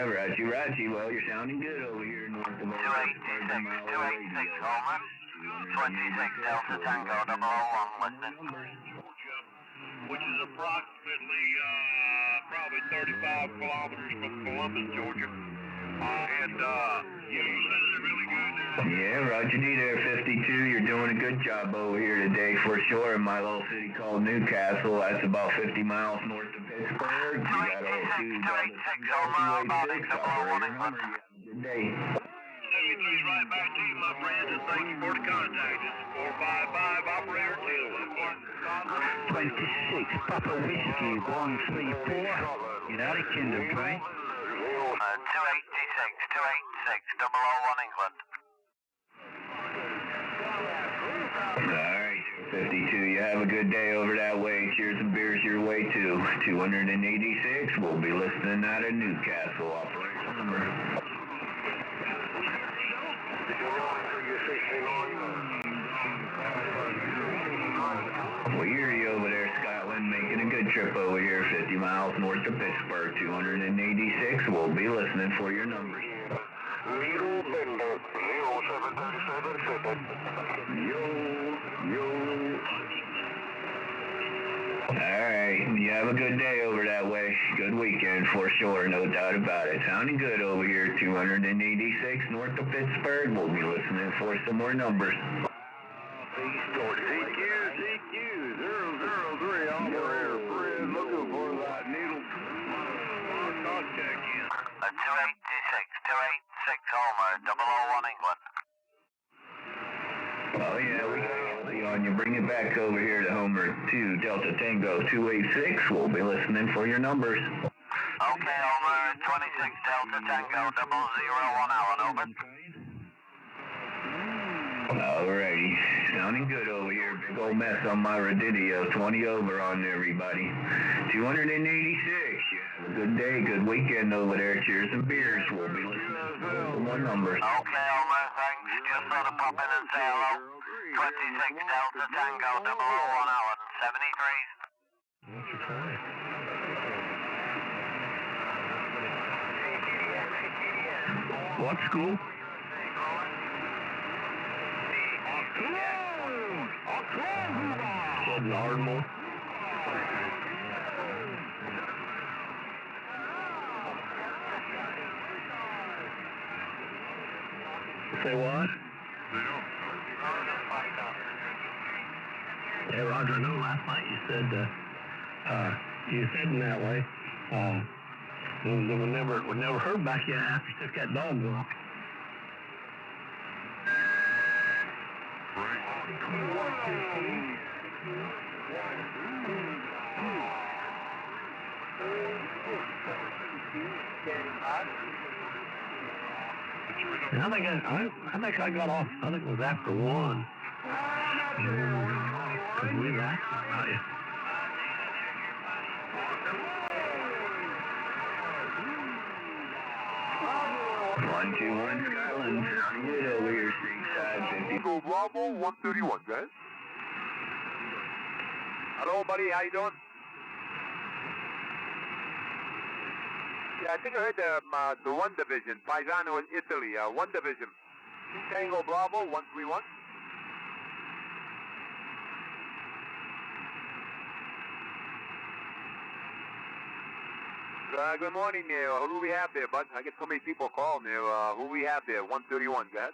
Yeah, Rachi. Well, you're sounding good over here in North America. 286, Homer. 26 Delta Tango 001, listening. Which is approximately probably 35 kilometers from Columbus, Georgia. And you're listening really good there. Yeah, Roger D there, 52. You're doing a good job over here today for sure in my little city called Newcastle. That's about 50 miles north of Pittsburgh. You got all two Good day. 73's right back to you, my friend, and thank you for the contact. This is 455 Operator 26 Papa Whiskey 134. United Kingdom train. 286, 001 England. Alright, 52, you have a good day over that way. Cheers and beers your way too. 286, we'll be listening out of Newcastle. Operation number. We hear you over there, Scotland, making a good trip over here, 50 miles north of Pittsburgh, 286. We'll be listening for your numbers. Alright, you have a good day over that way. Good weekend for sure, no doubt about it. Sounding good over here, 286 north of Pittsburgh. We'll be listening for some more numbers. CQ 003 Operator Fred, looking for that needle. Contact in. 286 Homer 001 England. Oh yeah, we got you on. You bring it back over here to Homer 2 Delta Tango 286. We'll be listening for your numbers. Okay, Homer 26 Delta Tango 001 Allen, over. Alrighty, sounding good over here. Big old mess on my radio. 20 over on everybody. 286. You have a good day, good weekend over there. Cheers and beers. We'll be listening for some more numbers. Okay, Homer, thanks. Just thought to pop in and say hello. 26 Delta Tango 001 Allen, 73. What school? Normal. Say what? Yeah, Roger, I know last night you said in that way. We never heard back yet after you took that dog off. And I think I got off. I think it was after 1. Because we were asking about you. 121 Scotland. Sounding good over here, stateside 50. Eagle Bravo 131, guys. Hello, buddy. How you doing? Yeah, I think I heard the 1 division, Paisano in Italy, 1 division. Tango Bravo 131. Good morning there. Who do we have there, bud? I get so many people calling there. Who we have there? 131, guys.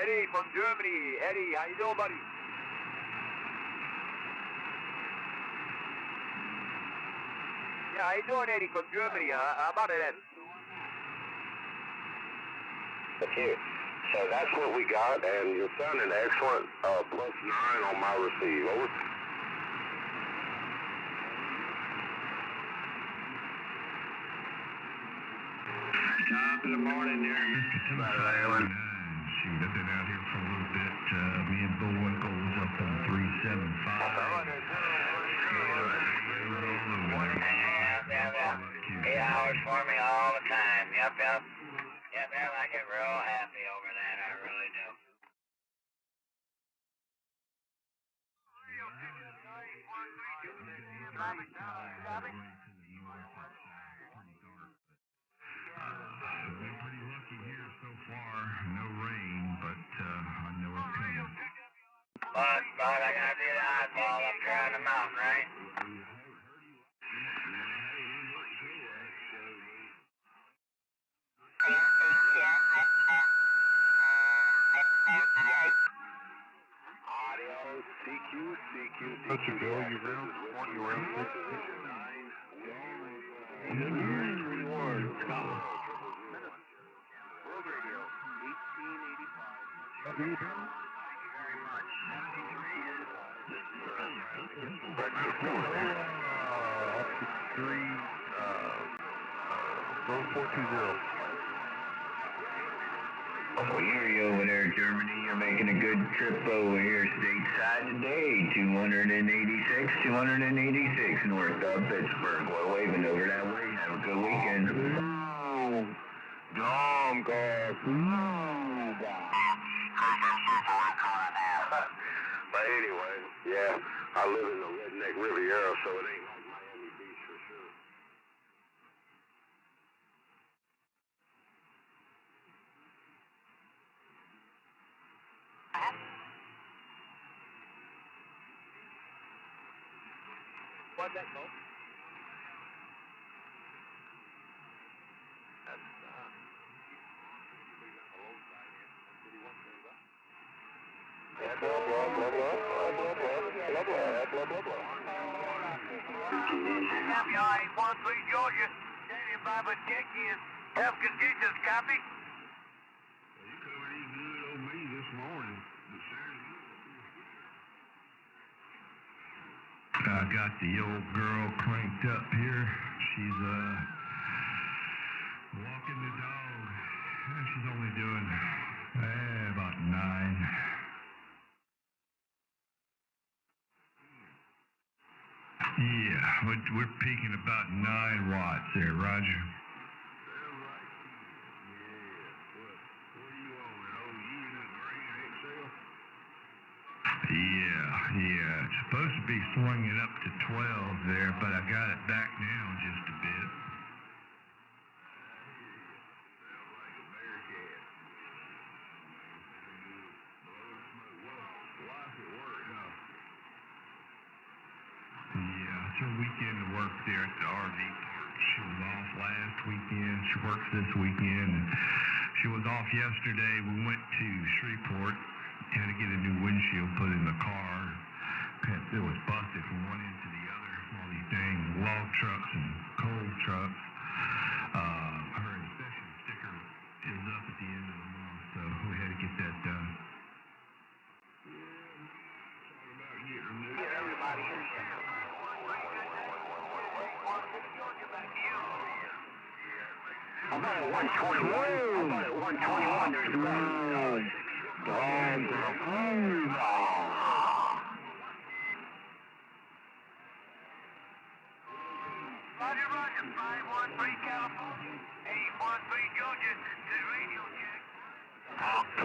Eddie from Germany. Eddie, how you doing, buddy? Yeah, how you doing, Eddie from Germany? How about it, Ed? Okay, so that's what we got, and you're sounding excellent. +9 on my receive. Over. Top of the morning there, Mr. Tomato Island. Shoot, I've been out here for a little bit. Me and Bullwinkle was up on 375. 8 hours for me all the time. Yep. I get real happy over that. I really do. But I gotta be the oddball up here on the mountain, right? Audio, CQ. Okay, Bill, you round 1, you round 6. Road 420. Oh, Erie over there, Germany. You're making a good trip over here stateside today. 286 north of Pittsburgh. We're waving over that way. Have a good weekend. Dom car. But anyway, yeah, I live in the redneck Riviera, so it ain't like Miami Beach for sure. What's that called? Copy, 13 Georgia. Standing by for check-in. Have conditions, copy? You covered these good on me this morning. I got the old girl cranked up here. She's walking the dog. She's only doing about 9. Yeah, we're peaking about 9 watts there, Roger. Yeah, it's supposed to be swinging up to 12 there, but I got it back down just a bit. Yeah, it's her weekend to work there at the RV park. She was off last weekend. She works this weekend. And she was off yesterday. We went to Shreveport. Had to get a new windshield put in the car. It was busted from one end to the other. All these dang log trucks and coal trucks. Her inspection sticker is up at the end of the month, so we had to get that done. I'm about at 121. I'm about at 121. There's the road. Roger, 513 California. 813 Georgia. This radio check. You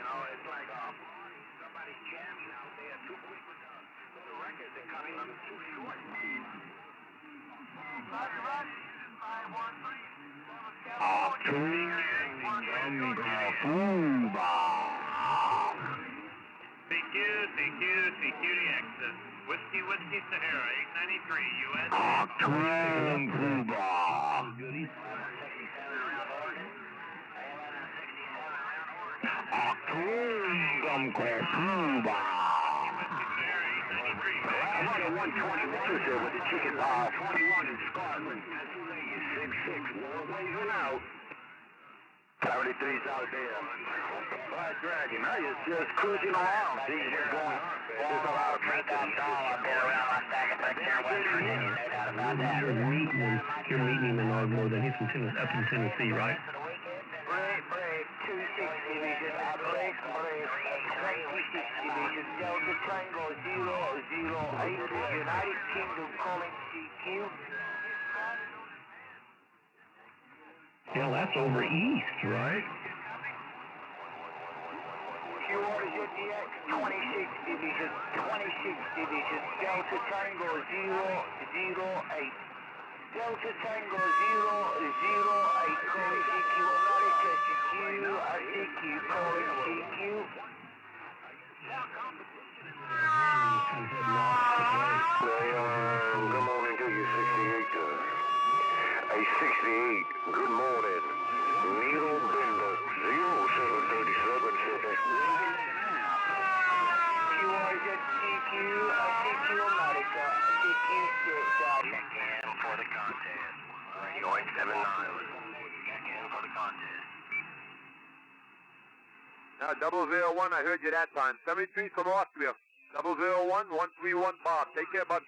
know, it's like somebody's jamming out there too quick with the records. They're cutting them too short. Roger, 513. CQDX. Whiskey Sahara, 893, U.S. I'm on a 121 there with the chicken 21 in Scotland. Pennsylvania, 66. We're waving out. 73's out there. Dragon, I just cruising around, seeing what's going on. There's a lot of breakouts all up there around my stack of bricks here in West Virginia, no doubt about that. You're meeting him in Ardmore, then he's from up in Tennessee, right? Break, 26 division, break, 26 division, Delta Tango 008, United Kingdom calling CQ. Yeah, that's over east, right? QRZDX 26 division, Delta Tango 008. Delta Tango 008, calling CQ, America CQ, CQ calling CQ. Good morning to you, 68. Hey, 68, good morning. Needle Bindle, 0737 City. TQ America, TQ Check in for the contest. Radio 879, check in for the contest. Now, 001, I heard you that time. 73 from Austria. 001, 131 Bob. Take care, bud.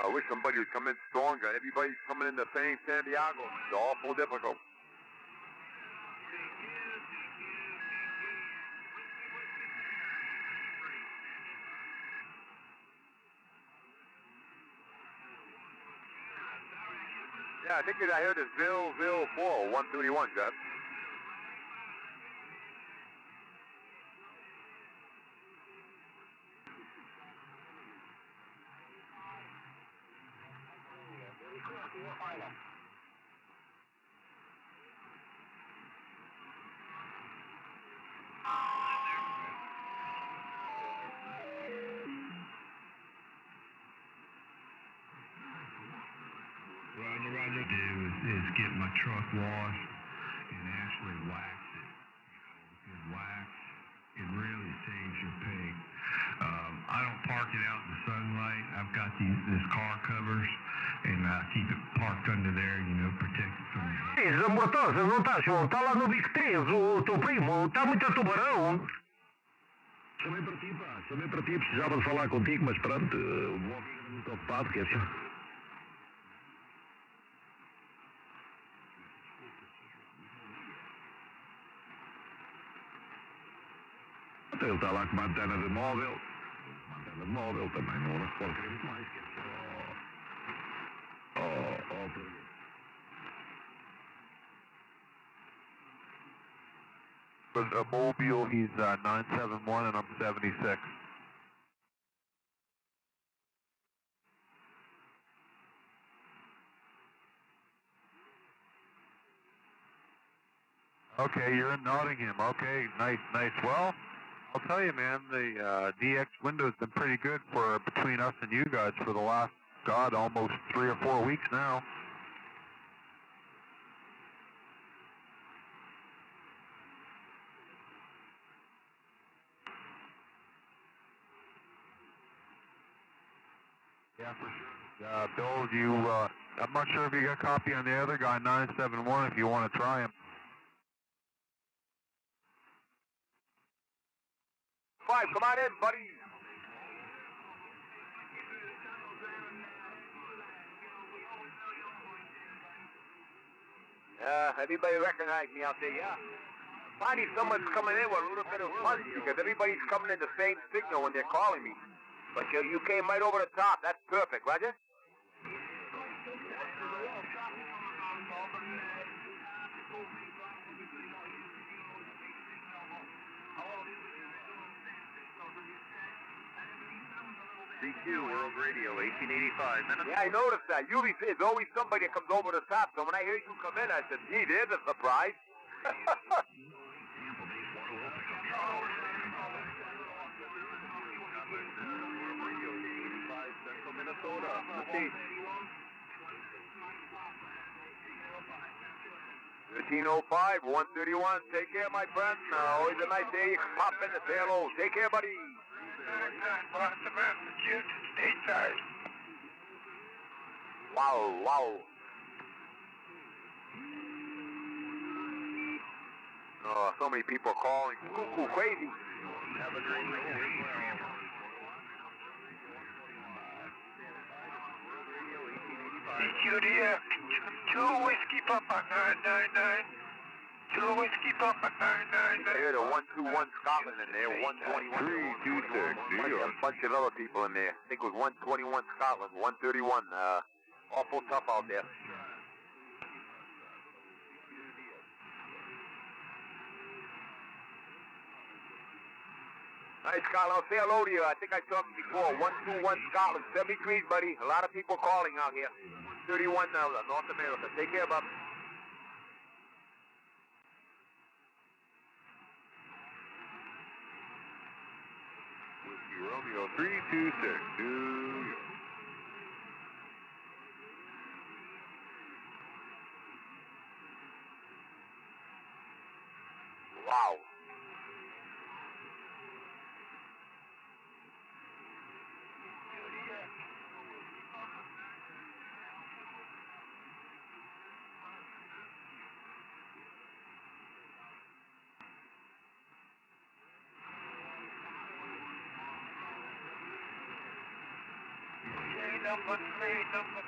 I wish somebody would come in stronger. Everybody's coming in the same San Diego. It's awful difficult. Yeah, I think I heard it's 004, 131, Jeff. Roger. Is get my truck washed and actually wax it. Because wax, it really saves your paint. I don't park it out in the sunlight. I've got this car covers, and I keep it parked under there, protected from the heat. Zambortosa, não tá, senhor? Tá lá no Big 3, o teu primo. Tá muito tubarão. Chamei para ti, pá. Chamei para ti. Precisava de falar contigo, mas pronto, o homem era muito ocupado, quer dizer. Ele está lá com uma antena de móvel. Uma antena de móvel também, não se pode querer muito mais. A Mobile, he's 971 and I'm 76. Okay, you're in Nottingham. Okay, nice. Well, I'll tell you, man, the DX window's been pretty good for between us and you guys for the last, almost 3 or 4 weeks now. Yeah, for sure. Bill, I'm not sure if you got a copy on the other guy, 971, if you want to try him. 5, come on in, buddy. Everybody recognize me out there, yeah. Finally, someone's coming in with a little bit of fun because everybody's coming in the same signal when they're calling me. But you came right over the top. That's perfect, Roger. CQ World Radio 1885 minutes. Yeah, I noticed that. Usually there's always somebody that comes over the top. So when I heard you come in, I said, gee, there's a surprise. Minnesota. 1305, 131. Take care, my friend. Always a nice day. You can pop in and say hello. Take care, buddy. Boston, Massachusetts, stateside. Wow. Oh, so many people calling. Cuckoo, crazy. Have a great day. CQDF, 2 Whiskey Papa 999. 2 Whiskey Papa 999. I heard a 121 Scotland in there, 121. 326, a bunch of other people in there. I think it was 121 Scotland, 131. Awful tough out there. All right, Scotland, I'll say hello to you. I think I talked before. 121 Scotland, 73, buddy. A lot of people calling out here. 31 now, North America. Take care, Bob. Whiskey Romeo 326, New York. Wow. Number 3, number